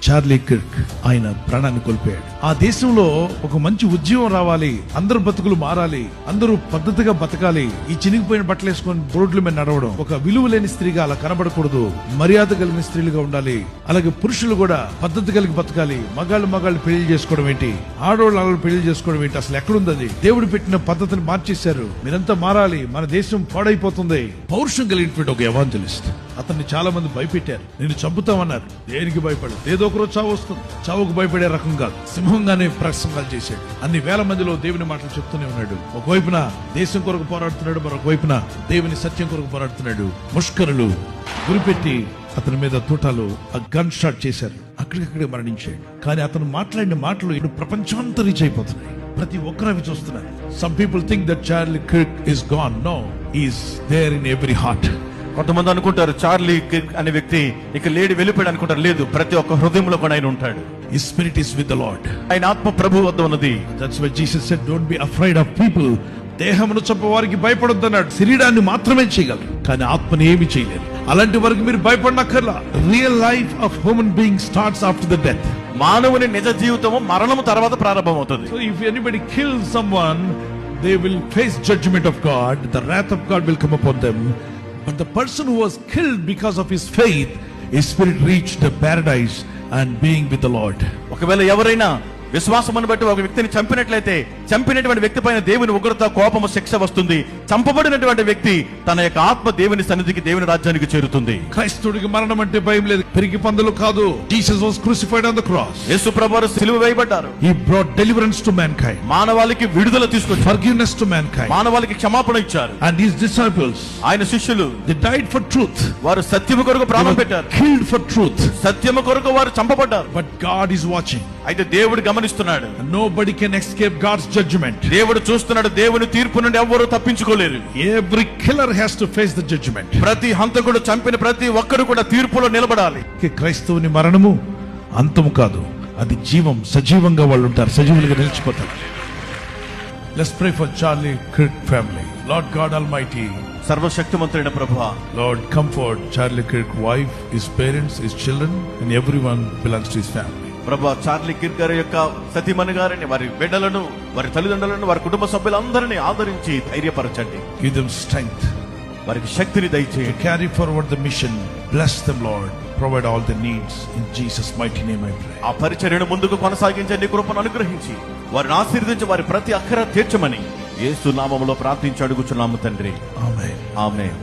Charlie Kirk ఆయన ప్రాణాన్ని కోల్పోయాడు. ఆ దేశంలో ఒక మంచి ఉద్యమం రావాలి, అందరు బతుకులు మారాలి, అందరూ పద్ధతిగా బతకాలి. ఈ చినిగిపోయిన బట్టలు వేసుకొని రోడ్ల మీద నడవడం, ఒక విలువ లేని స్త్రీగా అలా కనబడకూడదు, మర్యాద కలిగిన స్త్రీలుగా ఉండాలి. అలాగే పురుషులు కూడా పద్ధతి కలిగి బతకాలి. మగాళ్ళు పెళ్లి చేసుకోవడం ఏంటి, ఆడవాళ్ళు పెళ్లి చేసుకోవడం ఏంటి, అసలు ఎక్కడుంది అది? దేవుడు పెట్టిన పద్ధతిని మార్చేశారు. మీరంతా మారాలి, మన దేశం పాడైపోతుంది. పౌరుషం కలిగినటువంటి ఒక ఎవాంజలిస్ట్. అతన్ని చాలా మంది భయపెట్టారు, నేను చంపుతామన్నారు. దేనికి భయపడు? ఏదో ఒక రోజు చావు వస్తుంది. చావుకు భయపడే రకం కాదు, సింహంగానే ప్రసంగాలు చేశాడు. అన్ని వేల మందిలో దేవుని మాటలు చెప్తూనే ఉన్నాడు. ఒకవైపున దేశం కొరకు పోరాడుతున్నాడు, మరొక వైపున దేవుని సత్యం కొరకు పోరాడుతున్నాడు. ముష్కరులు గురిపెట్టి అతని మీద తూటాలు గన్ షాట్ చేశారు. అక్కడికక్కడే మరణించాడు. కానీ అతను మాట్లాడిన మాటలు ఇప్పుడు ప్రపంచాంతా రీచ్ అయిపోతున్నాయి. ప్రతి ఒక్కరు అవి చూస్తున్నారు. Some people think that Charlie Kirk is gone. No, he is there in every heart. కొంతమంది అనుకుంటారు చార్లీ కిర్క్ అనే వ్యక్తి ఇక లేడి వెళ్ళిపోయాడు అనుకుంటారు. లేదు, ప్రతి ఒక్క హృదయంలో కూడా ఆయన ఉంటాడు. His spirit is with the Lord. ఆయన ఆత్మ ప్రభు వద్ద ఉన్నది. That's why Jesus said, don't be afraid of people. దేహమును చంపవారికి భయపడొద్దు అన్నాడు. శరీరాన్ని మాత్రమే చేయగలరు, కానీ ఆత్మని ఏమి చేయలేరు. అలాంటి వరకు మీరు భయపడనక్కర్లా. Real life of human being starts after the death. మానవుని నిజ జీవితము మరణము తర్వాత ప్రారంభమవుతుంది. So if anybody kills someone, they will face judgment of God. The wrath of God will come upon them. But the person who was killed because of his faith, his spirit reached the paradise and being with the Lord. ఒకవేళ ఎవరైనా విశ్వాసమును బట్టి ఒక వ్యక్తిని చంపినట్లయితే చంపినటువంటి వ్యక్తి పైన దేవుని ఉగ్రత, కోపము, శిక్ష వస్తుంది. చంపబడినటువంటి వ్యక్తి తన యొక్క ఆత్మ దేవుని సన్నిధికి, దేవుని రాజ్యానికి చేరుతుంది. క్రైస్తవుడికి మరణం అంటే భయం లేదు, పెరిగి పందులు కాదు. Jesus was crucified on the cross. యేసు ప్రభువు సిలువ వేయబడ్డారు. He brought deliverance to mankind. మానవాళికి విడుదల తీసుకొచ్చారు. Forgiveness to mankind. మానవాళికి క్షమాపణ ఇచ్చారు. And his disciples, ఆయన శిష్యులు, they died for truth. వారు సత్యము కొరకు ప్రాణం పెట్టారు. Killed for truth. సత్యము కొరకు వారు చంపబడ్డారు. But God is watching. అయితే దేవుడు గమనిస్తున్నాడు. Nobody can escape God's judgment. దేవుడు చూస్తున్నాడు. దేవుని తీర్పు నుండి ఎవ్వరూ తప్పించుకోలేరు. Every killer has to face the judgment. ప్రతి హంతకుడు చంపిన ప్రతి ఒక్కరు కూడా తీర్పులో నిలబడాలి. క్రైస్తవుని మరణము అంతము కాదు, అది జీవం. సజీవంగా వాళ్ళు ఉంటారు, సజీవులుగా నిలిచిపోతారు. Let's pray for Charlie Kirk family. Lord God Almighty, సర్వశక్తిమంతుడైన ప్రభువా, Lord, comfort Charlie Kirk wife, his parents, his children, and everyone belongs to his family. ప్రభువా, చార్లీ కిర్క్ గారి యొక్క సతీమణి గారిని, వారి బిడ్డలను, వారి తల్లిదండ్రులను, వారి కుటుంబ సభ్యులందరినీ ఆదరించి ధైర్యపరచండి. Give them strength. వారికి శక్తిని దయచేయండి. To carry forward the mission. Bless them, Lord. Provide all their needs. In Jesus' mighty name I pray. ఆ పరిచర్యను ముందుకు కొనసాగించే నీ కృపను అనుగ్రహించి వారిని ఆశీర్వదించి వారి ప్రతి అక్కర తీర్చమని యేసు నామములో ప్రార్థించి అడుగుచున్నాము తండ్రి. Amen. ఆమేన్.